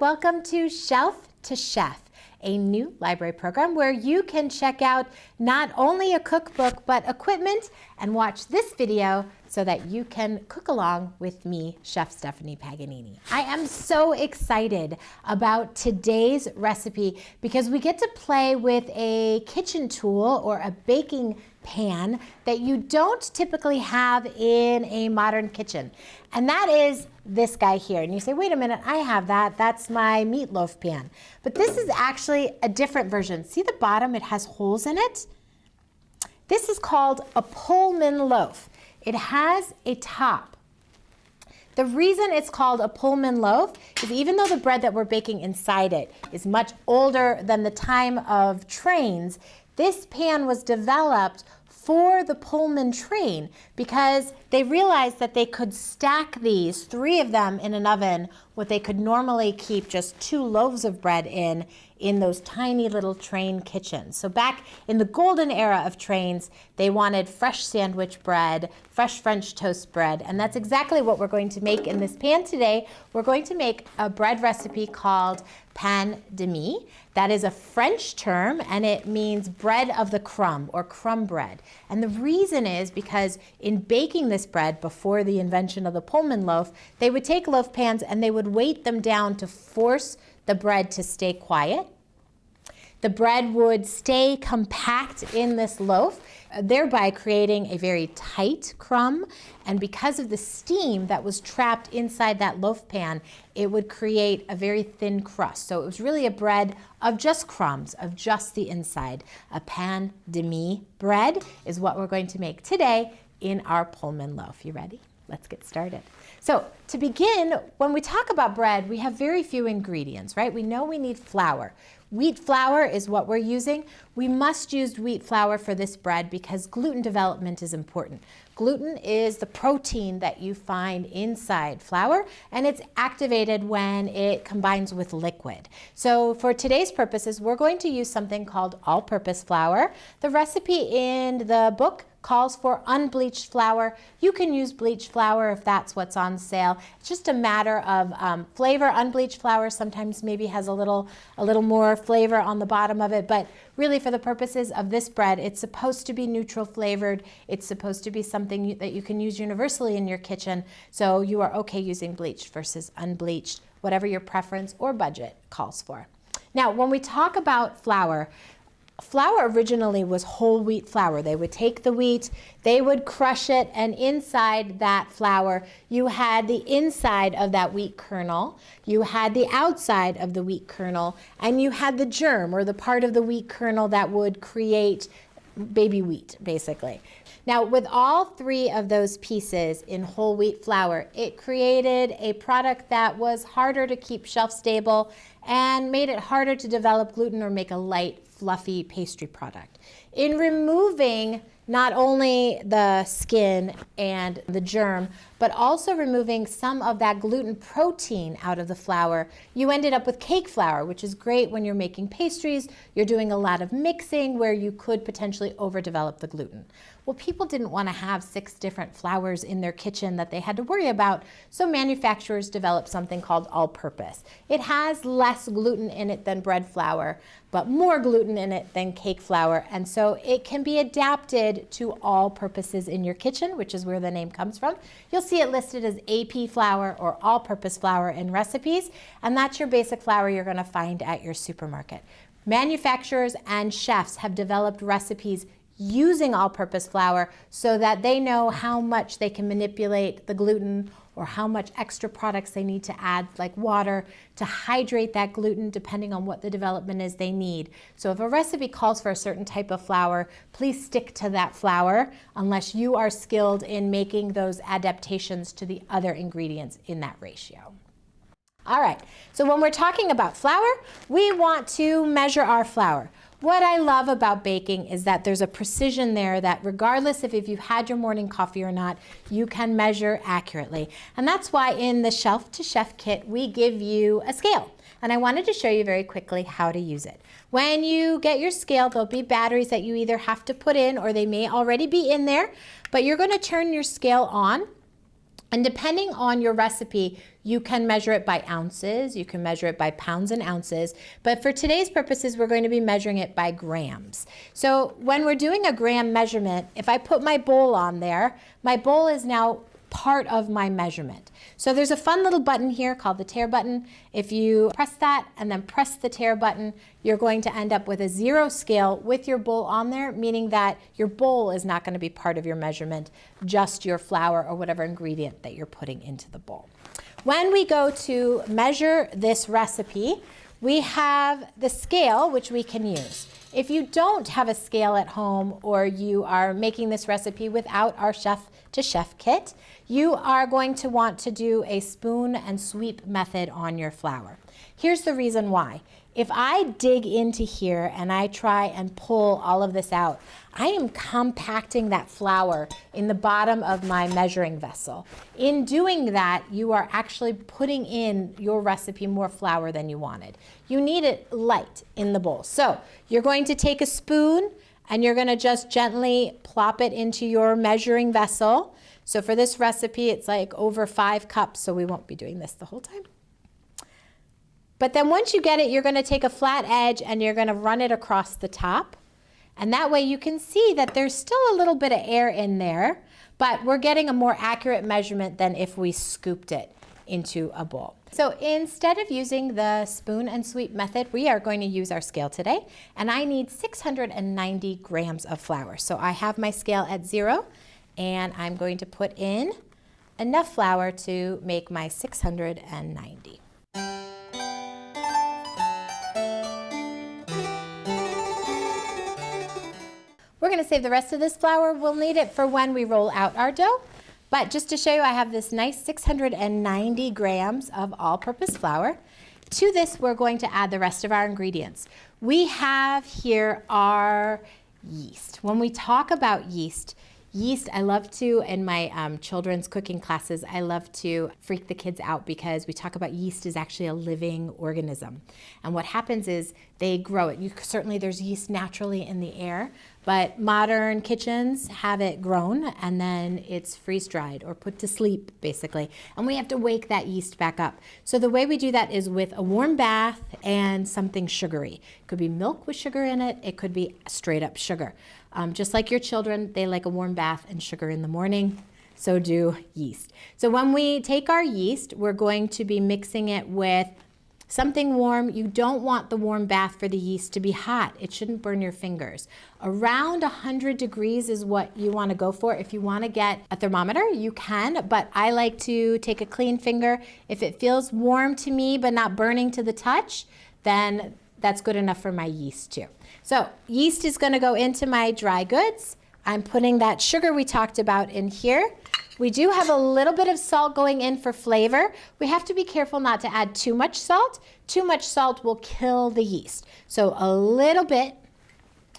welcome to Shelf to Chef, a new library program where you can check out not only a cookbook but equipment and watch this video so that you can cook along with me, Chef Stephanie Paganini. I am so excited about today's recipe because we get to play with a kitchen tool or a baking pan that you don't typically have in a modern kitchen. And that is this guy here. And you say, wait a minute, I have that. That's my meatloaf pan. But this is actually a different version. See the bottom? It has holes in it. This is called a Pullman loaf. It has a top. The reason it's called a Pullman loaf is even though the bread that we're baking inside it is much older than the time of trains, this pan was developed for the Pullman train because they realized that they could stack these, 3 of them in an oven, what they could normally keep just 2 loaves of bread in those tiny little train kitchens. So back in the golden era of trains, they wanted fresh sandwich bread, fresh French toast bread, and that's exactly what we're going to make in this pan today. We're going to make a bread recipe called pain de mie. That is a French term, and it means bread of the crumb or crumb bread. And the reason is because in baking this bread before the invention of the Pullman loaf, they would take loaf pans and they would weight them down to force the bread to stay quiet. The bread would stay compact in this loaf, thereby creating a very tight crumb. And because of the steam that was trapped inside that loaf pan, it would create a very thin crust. So it was really a bread of just crumbs, of just the inside. A pain de mie bread is what we're going to make today in our Pullman loaf. You ready? Let's get started. So to begin, when we talk about bread, we have very few ingredients, right? We know we need flour. Wheat flour is what we're using. We must use wheat flour for this bread because gluten development is important. Gluten is the protein that you find inside flour, and it's activated when it combines with liquid. So for today's purposes, we're going to use something called all-purpose flour. The recipe in the book calls for unbleached flour. You can use bleached flour if that's what's on sale. It's just a matter of flavor. Unbleached flour sometimes maybe has a little more flavor on the bottom of it, but really for the purposes of this bread, it's supposed to be neutral flavored. It's supposed to be something that you can use universally in your kitchen, so you are okay using bleached versus unbleached, whatever your preference or budget calls for. Now, when we talk about flour, flour originally was whole wheat flour. They would take the wheat, they would crush it, and inside that flour, you had the inside of that wheat kernel, you had the outside of the wheat kernel, and you had the germ, or the part of the wheat kernel that would create baby wheat, basically. Now, with all 3 of those pieces in whole wheat flour, it created a product that was harder to keep shelf stable and made it harder to develop gluten or make a light, fluffy pastry product. In removing not only the skin and the germ, but also removing some of that gluten protein out of the flour, you ended up with cake flour, which is great when you're making pastries. You're doing a lot of mixing where you could potentially overdevelop the gluten. Well, people didn't want to have 6 different flours in their kitchen that they had to worry about, so manufacturers developed something called all-purpose. It has less gluten in it than bread flour, but more gluten in it than cake flour, and so it can be adapted to all purposes in your kitchen, which is where the name comes from. You'll see it listed as AP flour or all-purpose flour in recipes, and that's your basic flour you're going to find at your supermarket. Manufacturers and chefs have developed recipes using all-purpose flour so that they know how much they can manipulate the gluten or how much extra products they need to add, like water, to hydrate that gluten depending on what the development is they need. So if a recipe calls for a certain type of flour, please stick to that flour unless you are skilled in making those adaptations to the other ingredients in that ratio. All right, so when we're talking about flour, we want to measure our flour. What I love about baking is that there's a precision there that regardless of if you've had your morning coffee or not, you can measure accurately. And that's why in the Shelf to Chef kit, we give you a scale. And I wanted to show you very quickly how to use it. When you get your scale, there'll be batteries that you either have to put in or they may already be in there, but you're going to turn your scale on. And depending on your recipe, you can measure it by ounces, you can measure it by pounds and ounces, but for today's purposes, we're going to be measuring it by grams. So when we're doing a gram measurement, if I put my bowl on there, my bowl is now part of my measurement. So there's a fun little button here called the tare button. If you press that and then press the tare button, you're going to end up with a 0 scale with your bowl on there, meaning that your bowl is not going to be part of your measurement, just your flour or whatever ingredient that you're putting into the bowl. When we go to measure this recipe, we have the scale, which we can use. If you don't have a scale at home, or you are making this recipe without our chef-to-chef kit, you are going to want to do a spoon and sweep method on your flour. Here's the reason why. If I dig into here and I try and pull all of this out, I am compacting that flour in the bottom of my measuring vessel. In doing that, you are actually putting in your recipe more flour than you wanted. You need it light in the bowl. So you're going to take a spoon and you're going to just gently plop it into your measuring vessel. So for this recipe, it's like over 5 cups, so we won't be doing this the whole time. But then once you get it, you're going to take a flat edge and you're going to run it across the top. And that way you can see that there's still a little bit of air in there, but we're getting a more accurate measurement than if we scooped it into a bowl. So instead of using the spoon and sweep method, we are going to use our scale today. And I need 690 grams of flour. So I have my scale at 0, and I'm going to put in enough flour to make my 690. We're going to save the rest of this flour. We'll need it for when we roll out our dough. But just to show you, I have this nice 690 grams of all-purpose flour. To this, we're going to add the rest of our ingredients. We have here our yeast. When we talk about yeast, I love to, in my children's cooking classes, I love to freak the kids out because we talk about yeast is actually a living organism. And what happens is they grow it. Certainly there's yeast naturally in the air, but modern kitchens have it grown and then it's freeze-dried or put to sleep, basically. And we have to wake that yeast back up. So the way we do that is with a warm bath and something sugary. It could be milk with sugar in it. It could be straight up sugar. Just like your children, they like a warm bath and sugar in the morning. So do yeast. So when we take our yeast, we're going to be mixing it with something warm. You don't want the warm bath for the yeast to be hot. It shouldn't burn your fingers. Around 100 degrees is what you want to go for. If you want to get a thermometer, you can, but I like to take a clean finger. If it feels warm to me but not burning to the touch, then that's good enough for my yeast too. So yeast is going to go into my dry goods. I'm putting that sugar we talked about in here. We do have a little bit of salt going in for flavor. We have to be careful not to add too much salt. Too much salt will kill the yeast. So a little bit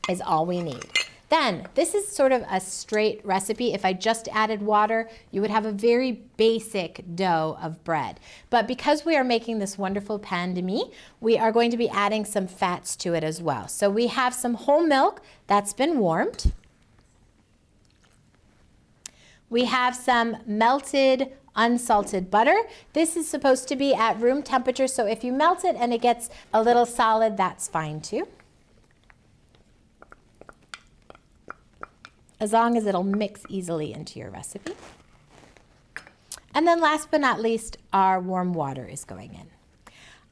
is all we need. Then, this is sort of a straight recipe. If I just added water, you would have a very basic dough of bread. But because we are making this wonderful pain de mie, we are going to be adding some fats to it as well. So we have some whole milk that's been warmed. We have some melted unsalted butter. This is supposed to be at room temperature, so if you melt it and it gets a little solid, that's fine too. As long as it'll mix easily into your recipe. And then last but not least, our warm water is going in.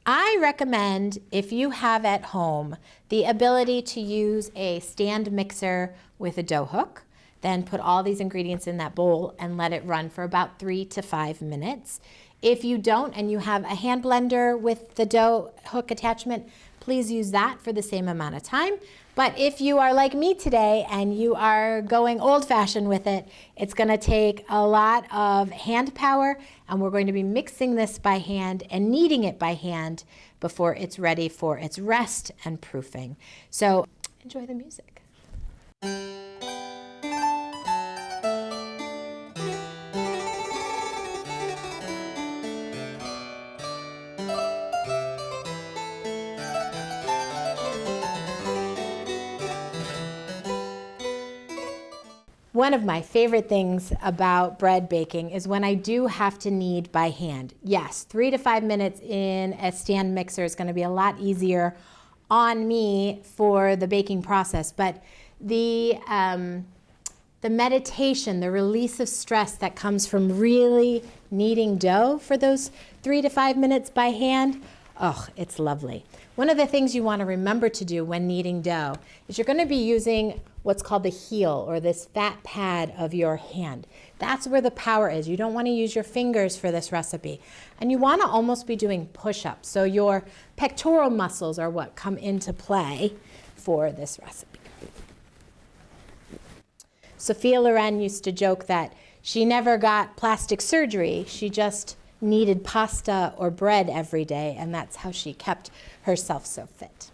I recommend, if you have at home the ability to use a stand mixer with a dough hook, then put all these ingredients in that bowl and let it run for about 3 to 5 minutes. If you don't and you have a hand blender with the dough hook attachment, please use that for the same amount of time. But if you are like me today and you are going old-fashioned with it, it's going to take a lot of hand power, and we're going to be mixing this by hand and kneading it by hand before it's ready for its rest and proofing. So enjoy the music. One of my favorite things about bread baking is when I do have to knead by hand. Yes, 3 to 5 minutes in a stand mixer is going to be a lot easier on me for the baking process, but the meditation, the release of stress that comes from really kneading dough for those 3 to 5 minutes by hand, oh, it's lovely. One of the things you want to remember to do when kneading dough is you're going to be using what's called the heel, or this fat pad of your hand. That's where the power is. You don't want to use your fingers for this recipe. And you want to almost be doing push-ups. So your pectoral muscles are what come into play for this recipe. Sophia Loren used to joke that she never got plastic surgery. She just kneaded pasta or bread every day, and that's how she kept herself so fit.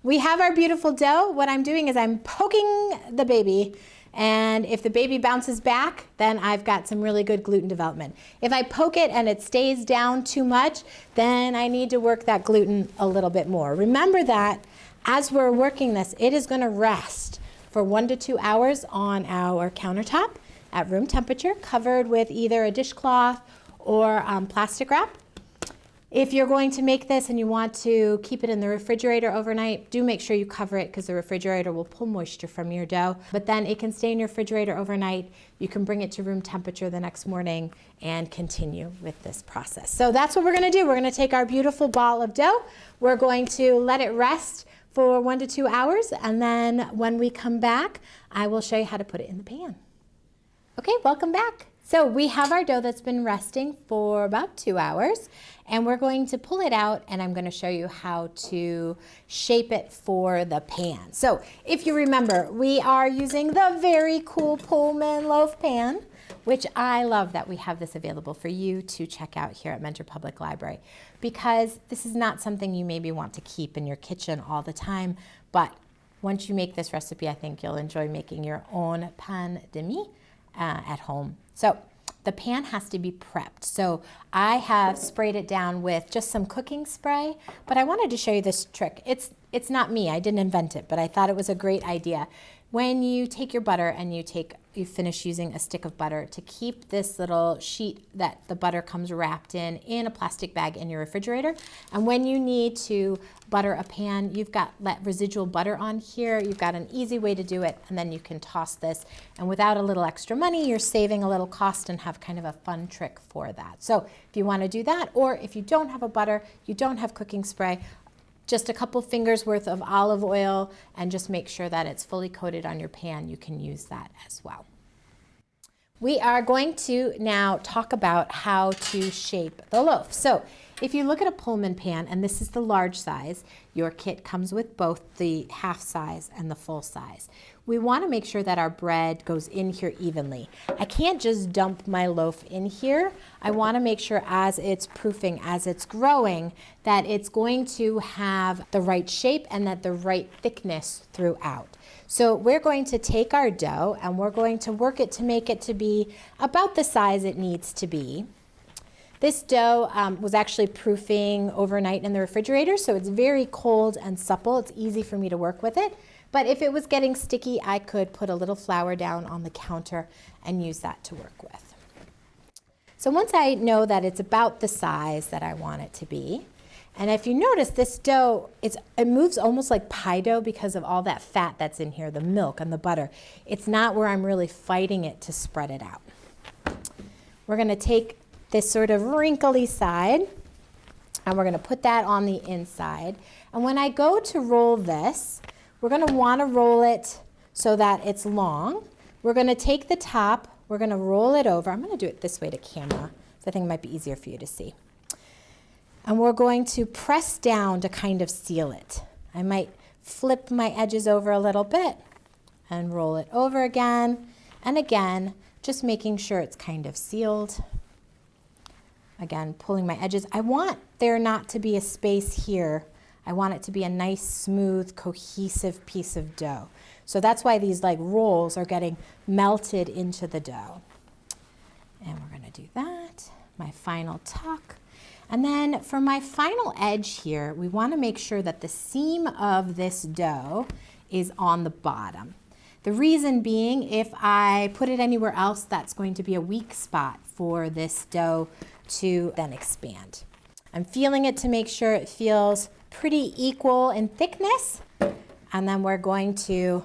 We have our beautiful dough. What I'm doing is I'm poking the baby, and if the baby bounces back, then I've got some really good gluten development. If I poke it and it stays down too much, then I need to work that gluten a little bit more. Remember that as we're working this, it is going to rest for 1 to 2 hours on our countertop at room temperature, covered with either a dishcloth or plastic wrap. If you're going to make this and you want to keep it in the refrigerator overnight, do make sure you cover it, because the refrigerator will pull moisture from your dough. But then it can stay in your refrigerator overnight. You can bring it to room temperature the next morning and continue with this process. So that's what we're going to do. We're going to take our beautiful ball of dough. We're going to let it rest for 1 to 2 hours, and then when we come back, I will show you how to put it in the pan. Okay, welcome back. So we have our dough that's been resting for about 2 hours, and we're going to pull it out, and I'm going to show you how to shape it for the pan. So if you remember, we are using the very cool Pullman Loaf pan, which I love that we have this available for you to check out here at Mentor Public Library, because this is not something you maybe want to keep in your kitchen all the time, but once you make this recipe, I think you'll enjoy making your own pain de mie at home. So the pan has to be prepped. So I have sprayed it down with just some cooking spray, but I wanted to show you this trick. It's not me, I didn't invent it, but I thought it was a great idea. When you take your butter and you finish using a stick of butter, to keep this little sheet that the butter comes wrapped in a plastic bag in your refrigerator. And when you need to butter a pan, you've got residual butter on here. You've got an easy way to do it, and then you can toss this. And without a little extra money, you're saving a little cost and have kind of a fun trick for that. So if you want to do that, or if you don't have a butter, you don't have cooking spray, just a couple fingers worth of olive oil, and just make sure that it's fully coated on your pan. You can use that as well. We are going to now talk about how to shape the loaf. So if you look at a Pullman pan, and this is the large size, your kit comes with both the half size and the full size. We want to make sure that our bread goes in here evenly. I can't just dump my loaf in here. I want to make sure as it's proofing, as it's growing, that it's going to have the right shape and that the right thickness throughout. So we're going to take our dough and we're going to work it to make it to be about the size it needs to be. This dough was actually proofing overnight in the refrigerator, so it's very cold and supple. It's easy for me to work with it. But if it was getting sticky, I could put a little flour down on the counter and use that to work with. So once I know that it's about the size that I want it to be, and if you notice, this dough, it moves almost like pie dough because of all that fat that's in here, the milk and the butter. It's not where I'm really fighting it to spread it out. We're going to take this sort of wrinkly side, and we're going to put that on the inside. And when I go to roll this, we're going to want to roll it so that it's long. We're going to take the top, we're going to roll it over. I'm going to do it this way to camera, so I think it might be easier for you to see. And we're going to press down to kind of seal it. I might flip my edges over a little bit and roll it over again and again, just making sure it's kind of sealed. Again, pulling my edges. I want there not to be a space here. I want it to be a nice, smooth, cohesive piece of dough. So that's why these rolls are getting melted into the dough. And we're going to do that. My final tuck. And then for my final edge here, we want to make sure that the seam of this dough is on the bottom. The reason being, if I put it anywhere else, that's going to be a weak spot for this dough to then expand. I'm feeling it to make sure it feels pretty equal in thickness. And then we're going to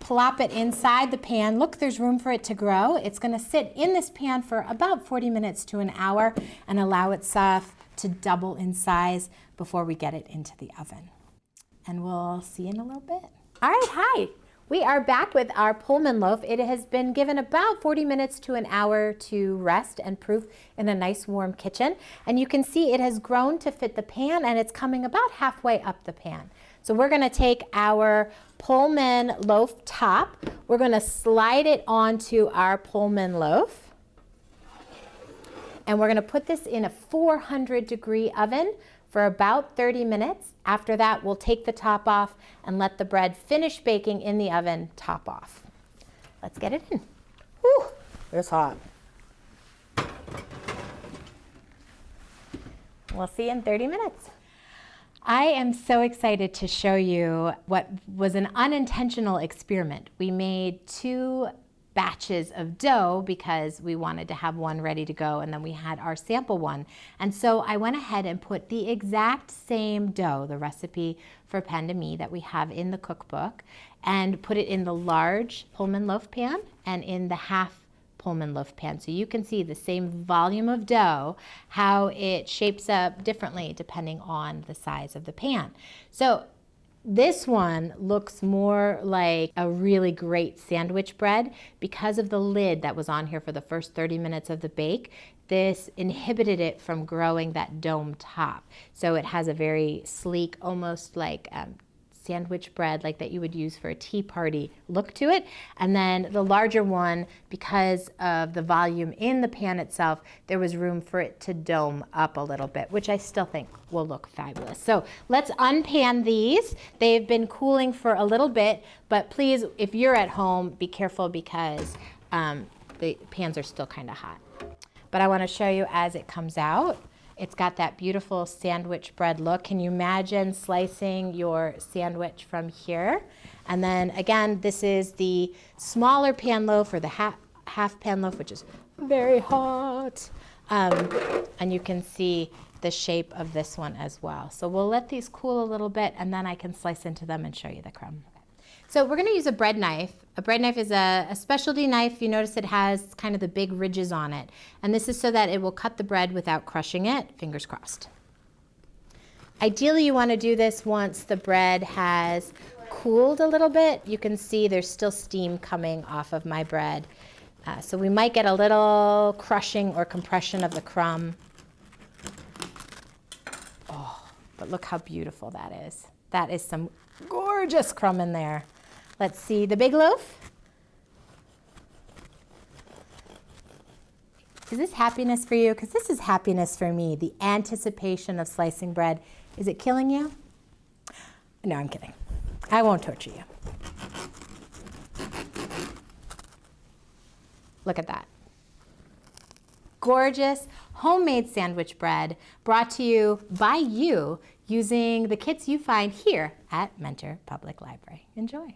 plop it inside the pan. Look, there's room for it to grow. It's going to sit in this pan for about 40 minutes to an hour and allow itself to double in size before we get it into the oven. And we'll see you in a little bit. All right, hi. We are back with our Pullman loaf. It has been given about 40 minutes to an hour to rest and proof in a nice warm kitchen. And you can see it has grown to fit the pan, and it's coming about halfway up the pan. So we're gonna take our Pullman loaf top, we're gonna slide it onto our Pullman loaf, and we're gonna put this in a 400-degree oven for about 30 minutes. After that, we'll take the top off and let the bread finish baking in the oven, top off. Let's get it in. Whew, it's hot. We'll see you in 30 minutes. I am so excited to show you what was an unintentional experiment. We made 2 batches of dough because we wanted to have one ready to go, and then we had our sample one. And so I went ahead and put the exact same dough, the recipe for pain de mie that we have in the cookbook, and put it in the large Pullman loaf pan and in the half Pullman loaf pan. So you can see the same volume of dough, how it shapes up differently depending on the size of the pan. So this one looks more like a really great sandwich bread because of the lid that was on here for the first 30 minutes of the bake. This inhibited it from growing that dome top. So it has a very sleek, almost like sandwich bread like that you would use for a tea party look to it. And then the larger one, because of the volume in the pan itself, there was room for it to dome up a little bit, which I still think will look fabulous. So let's unpan these. They've been cooling for a little bit, but please, if you're at home, be careful because the pans are still kind of hot. But I want to show you as it comes out. It's got that beautiful sandwich bread look. Can you imagine slicing your sandwich from here? And then again, this is the smaller pan loaf, or the half pan loaf, which is very hot. And you can see the shape of this one as well. So we'll let these cool a little bit, and then I can slice into them and show you the crumb. So we're going to use a bread knife. A bread knife is a specialty knife. You notice it has kind of the big ridges on it. And this is so that it will cut the bread without crushing it, fingers crossed. Ideally, you want to do this once the bread has cooled a little bit. You can see there's still steam coming off of my bread. So we might get a little crushing or compression of the crumb. Oh, but look how beautiful that is. That is some gorgeous crumb in there. Let's see the big loaf. Is this happiness for you? Because this is happiness for me. The anticipation of slicing bread. Is it killing you? No, I'm kidding. I won't torture you. Look at that. Gorgeous homemade sandwich bread brought to you by you using the kits you find here at Mentor Public Library. Enjoy.